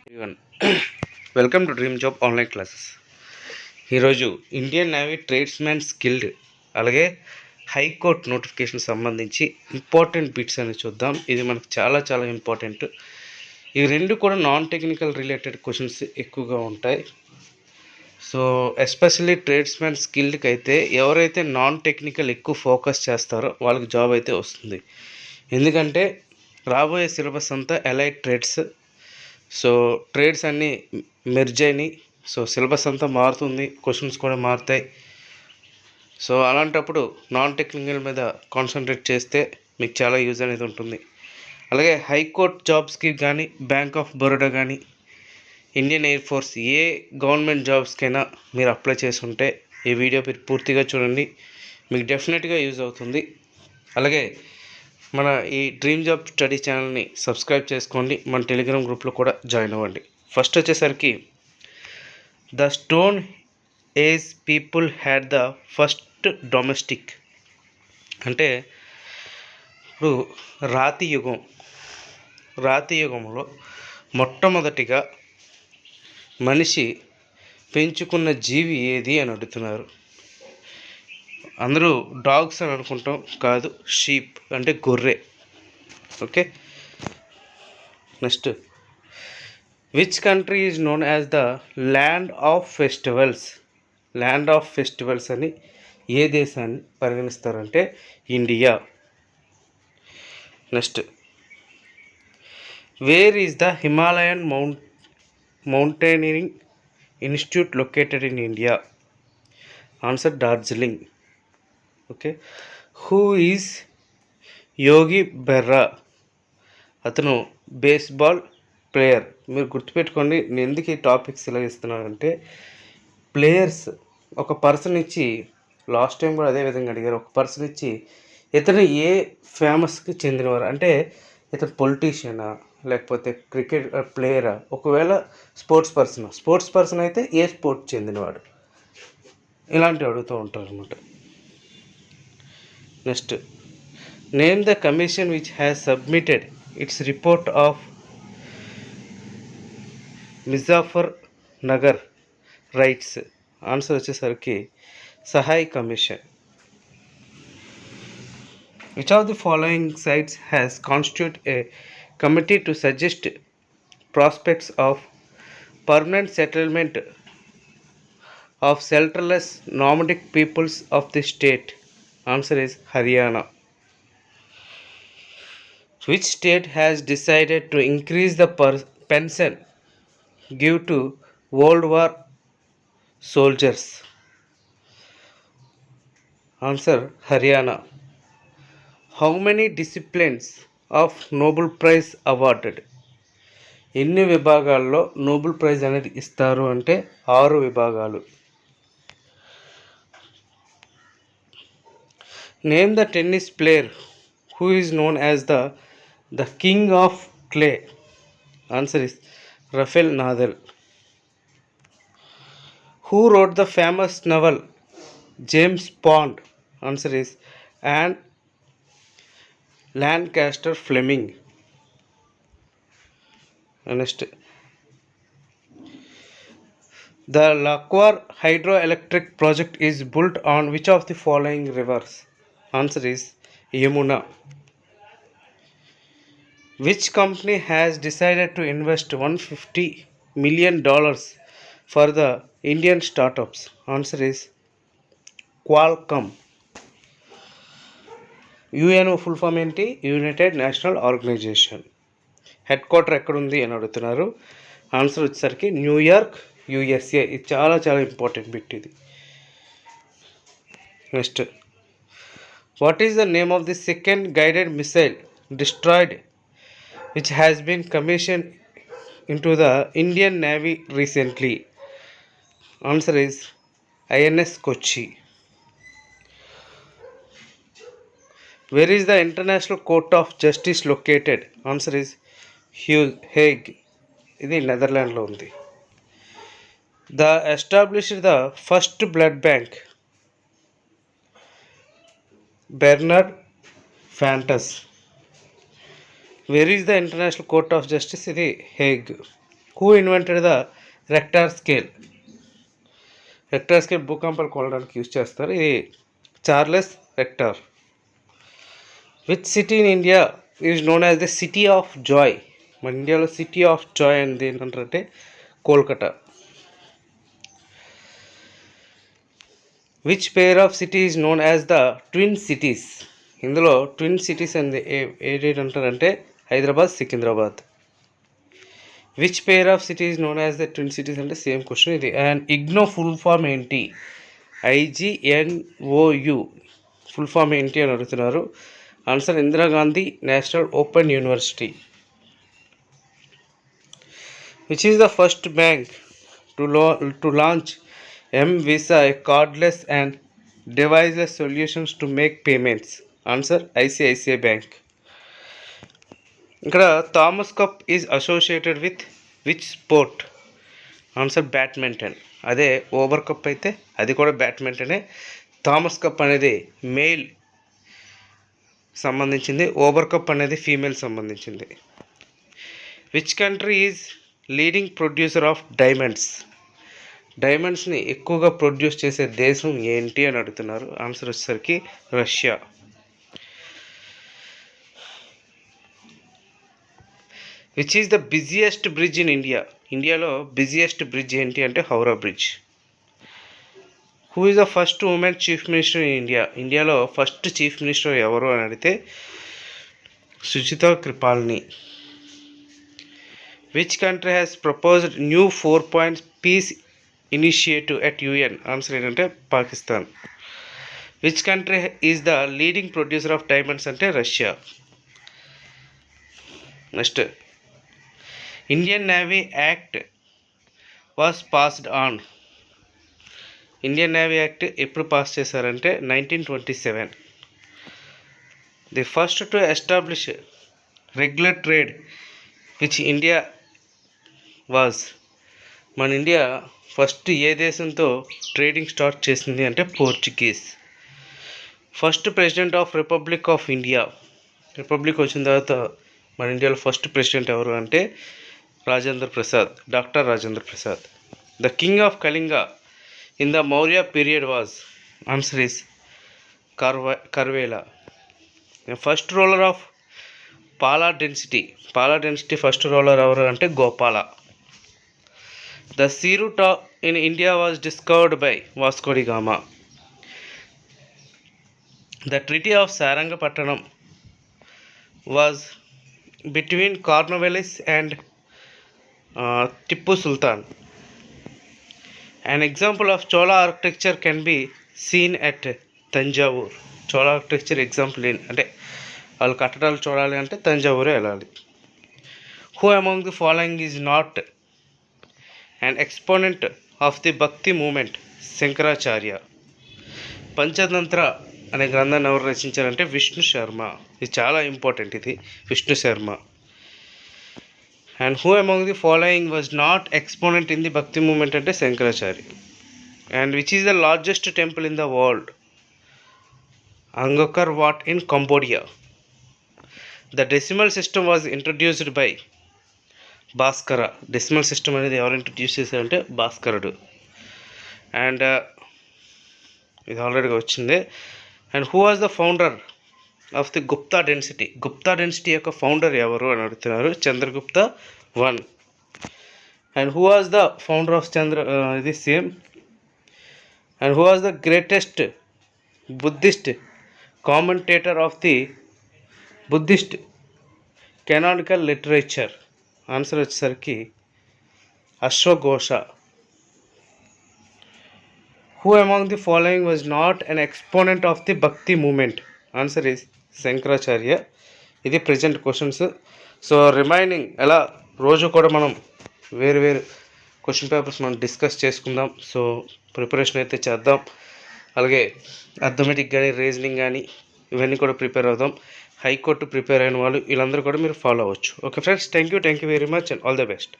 everyone. Welcome to dream job online classes. ఈరోజు Indian navy tradesmen skilled అలాగే high court notification సంబంధించి important bits అని చూద్దాం. ఇది మనకు చాలా చాలా ఇంపార్టెంట్. ఈ రెండు కూడా నాన్ టెక్నికల్ రిలేటెడ్ క్వశ్చన్స్ ఎక్కువగా ఉంటాయి. సో ఎస్పెషల్లీ ట్రేడ్స్మెన్ స్కిల్డ్కి అయితే ఎవరైతే నాన్ టెక్నికల్ ఎక్కువ ఫోకస్ చేస్తారో వాళ్ళకి జాబ్ అయితే వస్తుంది. ఎందుకంటే రాబోయే సిలబస్ అంతా అలైడ్ ట్రేడ్స్. సో ట్రేడ్స్ అన్నీ మెర్జ్ అయినాయి. సో సిలబస్ అంతా మారుతుంది, క్వశ్చన్స్ కూడా మారుతాయి. సో అలాంటప్పుడు నాన్ టెక్నికల్ మీద కాన్సన్ట్రేట్ చేస్తే మీకు చాలా యూజ్ అనేది ఉంటుంది. అలాగే హైకోర్టు జాబ్స్కి కానీ, బ్యాంక్ ఆఫ్ బరోడా కానీ, ఇండియన్ ఎయిర్ ఫోర్స్ ఏ గవర్నమెంట్ జాబ్స్కైనా మీరు అప్లై చేసి ఉంటే ఈ వీడియో మీరు పూర్తిగా చూడండి, మీకు డెఫినెట్గా యూజ్ అవుతుంది. అలాగే మన ఈ డ్రీమ్ జాబ్ స్టడీ ఛానల్ని సబ్స్క్రైబ్ చేసుకోండి, మన టెలిగ్రామ్ గ్రూప్లో కూడా జాయిన్ అవ్వండి. ఫస్ట్ వచ్చేసరికి the stone age people had the first domestic అంటే ఇప్పుడు రాతి యుగంలో మొట్టమొదటిగా మనిషి పెంచుకున్న జీవి ఏది అని అడుగుతున్నారు. అందరూ డాగ్స్ అని అనుకుంటాం, కాదు, షీప్ అంటే గొర్రె. Okay, next which country is known as the land of festivals అని ఏ దేశాన్ని పరిగణిస్తారంటే India. Next where is the Himalayan mountaineering institute located in India? Answer Darjeeling. Okay, who is Yogi Berra? అతను బేస్బాల్ ప్లేయర్. మీరు గుర్తుపెట్టుకోండి, నేను ఎందుకు ఈ టాపిక్స్ ఇలా ఇస్తున్నానంటే ప్లేయర్స్ ఒక పర్సన్ ఇచ్చి, లాస్ట్ టైం కూడా అదే విధంగా అడిగారు, ఒక పర్సన్ ఇచ్చి ఇతను ఏ ఫేమస్కి చెందినవారు అంటే ఇతను పొలిటీషియనా లేకపోతే క్రికెట్ ప్లేయరా, ఒకవేళ స్పోర్ట్స్ పర్సన్ అయితే ఏ స్పోర్ట్ చెందినవాడు, ఇలాంటివి అడుగుతూ ఉంటారు అనమాట. Next name the commission which has submitted its report of Muzaffar Nagar riots. Answer వచ్చేసరికి Sahay commission. Which of the following states has constitute a committee to suggest prospects of permanent settlement of shelterless nomadic peoples of the state? Answer is Haryana. Which state has decided to increase the pension give to World War soldiers? Answer Haryana. How many disciplines of Nobel Prize awarded? ఎన్ని విభాగాల్లో Nobel prize అనేది ఇస్తారు అంటే 6 విభాగాలు. Name the tennis player who is known as the king of clay? Answer is Rafael Nadal. Who wrote the famous novel James Bond? Answer is Anne Lancaster Fleming. Next, the Lakwar hydroelectric project is built on which of the following rivers? Answer is Yamuna. Which company has decided to invest $150 million for the Indian startups? Answer is Qualcomm. UNO full form ఏంటి? United National Organization. Head quarter ఎక్కడుంది అని అడుగుతున్నారు. Answer వచ్చేసరికి New York, USA. ఇది చాలా చాలా important bit ఇది. Next, what is the name of the second guided missile destroyed which has been commissioned into the Indian Navy recently? Answer is INS Kochi. Where is the International Court of Justice located? Answer is Hague. ఇది నెదర్లాండ్లో ఉంది. The established the first blood bank? Bernard Fantas. Where is the International Court of Justice? ఇది Hague. Who invented the Richter scale? Richter scale భూకంపాలు కొలవడానికి use చేస్తారు. ఇది Charles Richter. Which city in India is known as the city of joy? మన ఇండియాలో city of joy అనేది ఏంటంటే Kolkata. Which pair of city is known as the twin cities? ఇందులో twin cities అనేది ఏంటంటారంటే Hyderabad, Secunderabad. Which pair of city is known as the twin cities అంటే same question ఇది. And IGNOU full form ఏంటి? IGNOU ఫుల్ ఫామ్ ఏంటి అని అడుగుతున్నారు. Answer Indira Gandhi national open university. Which is the first bank to launch M-Visa, a cardless and deviceless solutions to make payments? Answer ICICI Bank. ఇక్కడ Thomas cup is associated with which sport? Answer badminton. అదే Uber cup అయితే అది కూడా బ్యాడ్మింటనే. Thomas cup అనేది male సంబంధించింది, Uber cup అనేది female సంబంధించింది. Which country is leading producer of diamonds? డైమండ్స్ని ఎక్కువగా ప్రొడ్యూస్ చేసే దేశం ఏంటి అని అడుగుతున్నారు. ఆన్సర్ వచ్చేసరికి Russia. Which is the busiest bridge in India? ఇండియాలో బిజియెస్ట్ బ్రిడ్జ్ ఏంటి అంటే Howrah bridge. Who is the first woman chief minister in India? ఇండియాలో ఫస్ట్ చీఫ్ మినిస్టర్ ఎవరు అని అడిగితే సుచితా కృపాల్ని. Which country has proposed new 4 points peace initiative at UN? Answer ఏంటంటే Pakistan. Which country is the leading producer of diamonds అంటే Russia. Next, Indian navy act was passed on? Indian navy act ఎప్పుడు pass చేశారంటే 1927. The first to establish regular trade which India was? మన India first ఏ దేశంతో trading start చేసింది అంటే Portuguese. First president of republic of India? Republic వచ్చిన తర్వాత మన ఇండియాలో ఫస్ట్ ప్రెసిడెంట్ ఎవరు అంటే Rajendra Prasad, doctor Rajendra Prasad. The king of Kalinga in the Maurya period was? Answer is Kharavela. First ruler of Pala dynasty first ruler ఎవరు అంటే Gopala. The sea route in India was discovered by Vasco da Gama. The Treaty of Sarangapattanam was between Cornwallis and Tippu Sultan. An example of Chola architecture can be seen at Tanjavur. Chola architecture example అంటే వాళ్ళు కట్టడాలు చూడాలి అంటే తంజావూరే వెళ్ళాలి. Who among the following is not an exponent of the Bhakti movement? Shankaracharya. Panchatantra అనే గ్రంథాన్ని ఎవరు రచించారంటే విష్ణు శర్మ. ఇది చాలా ఇంపార్టెంట్, ఇది Vishnu Sharma. And who among the following was not exponent in the Bhakti moment అంటే Shankaracharya. And which is the largest temple in the world? Angkor Wat in Cambodia. The decimal system was introduced by Bhaskara. Decimal system అనేది ఎవరు introduce చేశారంటే భాస్కరుడు. And ఇది ఆల్రెడీగా వచ్చింది. And who was the founder of the Gupta dynasty యొక్క founder ఎవరు అని అడుగుతున్నారు. Chandragupta 1. And who was the founder of ఇది same. And who was the greatest Buddhist commentator of the Buddhist canonical literature? Answer వచ్చేసరికి అశ్వఘోష. Who among the following was not an exponent of the Bhakti movement? Answer is Shankaracharya. ఇది present questions. So remaining ఎలా రోజు కూడా మనం వేరు question papers మనం discuss చేసుకుందాం. సో ప్రిపరేషన్ అయితే చేద్దాం. అలాగే అథమెటిక్ కానీ రీజనింగ్ కానీ ఇవన్నీ కూడా ప్రిపేర్ అవుదాం. హైకోర్టు ప్రిపేర్ అయిన వాళ్ళు వీళ్ళందరూ కూడా మీరు ఫాలో అవ్వచ్చు. Okay friends, thank you very much and all the best.